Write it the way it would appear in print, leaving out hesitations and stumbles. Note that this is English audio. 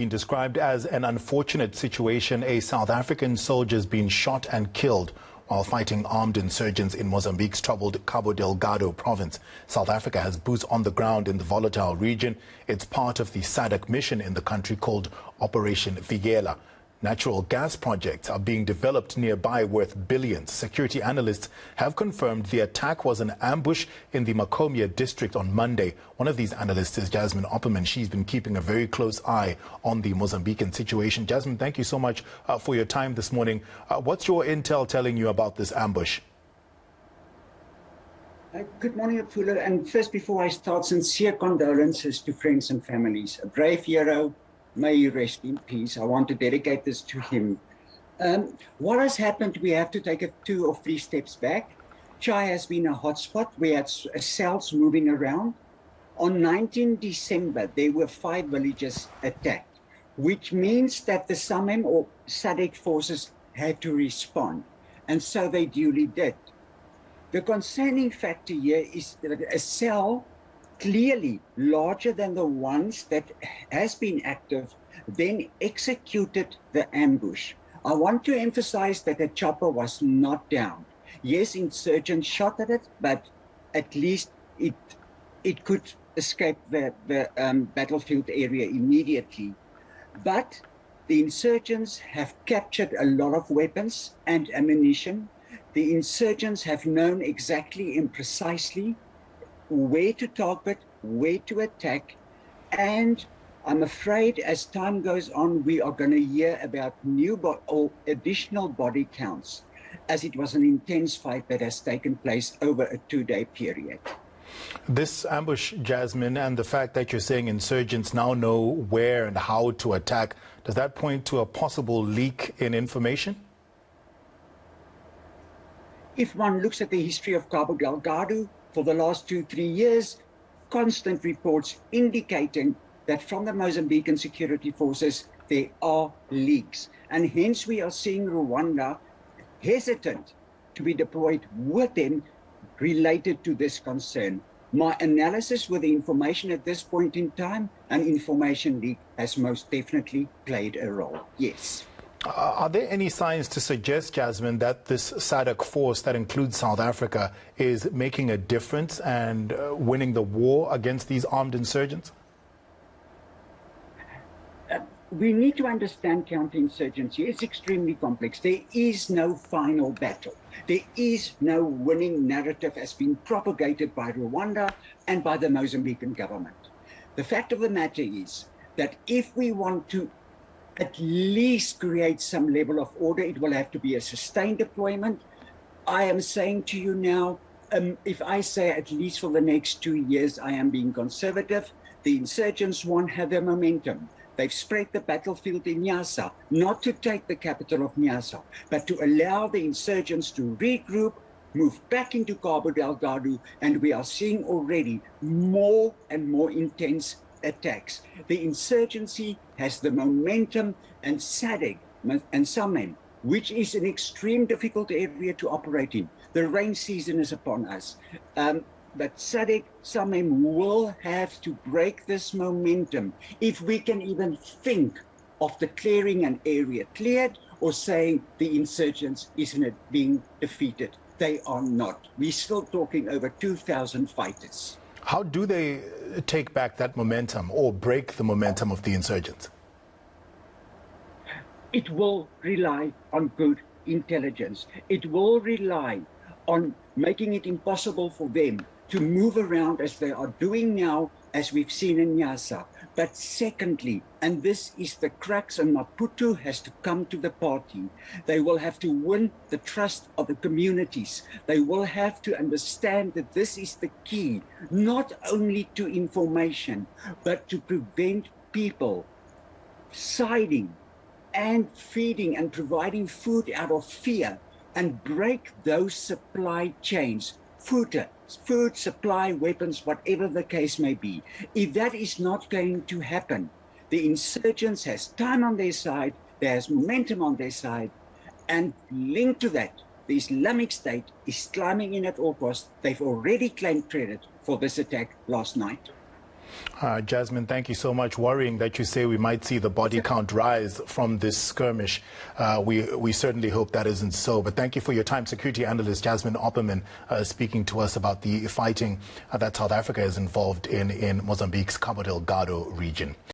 Been described as an unfortunate situation. A South African soldier has been shot and killed while fighting armed insurgents in Mozambique's troubled Cabo Delgado province. South Africa has boots on the ground in the volatile region. It's part of the SADC mission in the country called Operation Vigela. Natural gas projects are being developed nearby worth billions. Security analysts have confirmed the attack was an ambush in the Makina district on Monday. One of these analysts is Jasmine Opperman. She's been keeping a very close eye on the Mozambican situation. Jasmine, thank you so much for your time this morning. What's your intel telling you about this ambush? Good morning, Fuller. And first, before I start, sincere condolences to friends and families. A brave hero. May he rest in peace. I want to dedicate this to him. What has happened, we have to take 2 or 3 steps back. Chai has been a hotspot. We had cells moving around. On 19 December, there were 5 villages attacked, which means that the SAMEM or SADC forces had to respond. And so they duly did. The concerning factor here is that a cell clearly larger than the ones that has been active, then executed the ambush. I want to emphasize that the chopper was not down. Yes, insurgents shot at it, but at least it could escape the battlefield area immediately. But the insurgents have captured a lot of weapons and ammunition. The insurgents have known exactly and precisely where to target, where to attack, and I'm afraid as time goes on, we are going to hear about new or additional body counts, as it was an intense fight that has taken place over a 2-day period. This ambush, Jasmine, and the fact that you're saying insurgents now know where and how to attack, does that point to a possible leak in information? If one looks at the history of Cabo Delgado, for the last 2-3 years, constant reports indicating that from the Mozambican security forces, there are leaks. And hence we are seeing Rwanda hesitant to be deployed with them related to this concern. My analysis with the information at this point in time, an information leak has most definitely played a role, yes. Are there any signs to suggest, Jasmine, that this SADC force that includes South Africa is making a difference and winning the war against these armed insurgents? We need to understand counterinsurgency. It's extremely complex. There is no final battle. There is no winning narrative as being propagated by Rwanda and by the Mozambican government. The fact of the matter is that if we want to at least create some level of order, it will have to be a sustained deployment. I am saying to you now, if I say at least for the next 2 years, I am being conservative. The insurgents won't have their momentum. They've spread the battlefield in Nyasa, not to take the capital of Nyasa, but to allow the insurgents to regroup, move back into Cabo Delgado, and we are seeing already more and more intense attacks. The insurgency has the momentum, and SADC and SAMEM, which is an extreme difficult area to operate in. The rain season is upon us. But SADC, SAMEM will have to break this momentum if we can even think of declaring an area cleared or saying the insurgents isn't being defeated. They are not. We're still talking over 2,000 fighters. How do they take back that momentum or break the momentum of the insurgents? It will rely on good intelligence. It will rely on making it impossible for them to move around as they are doing now, as we've seen in Nyasa. But secondly, and this is the crux, and Maputo has to come to the party, they will have to win the trust of the communities. They will have to understand that this is the key, not only to information, but to prevent people siding and feeding and providing food out of fear and break those supply chains, food, supply, weapons, whatever the case may be. If that is not going to happen, the insurgents has time on their side, there's momentum on their side, and linked to that, the Islamic State is climbing in at all costs. They've already claimed credit for this attack last night. Jasmine, thank you so much. Worrying that you say we might see the body count rise from this skirmish. We certainly hope that isn't so. But thank you for your time. Security analyst Jasmine Opperman speaking to us about the fighting that South Africa is involved in Mozambique's Cabo Delgado region.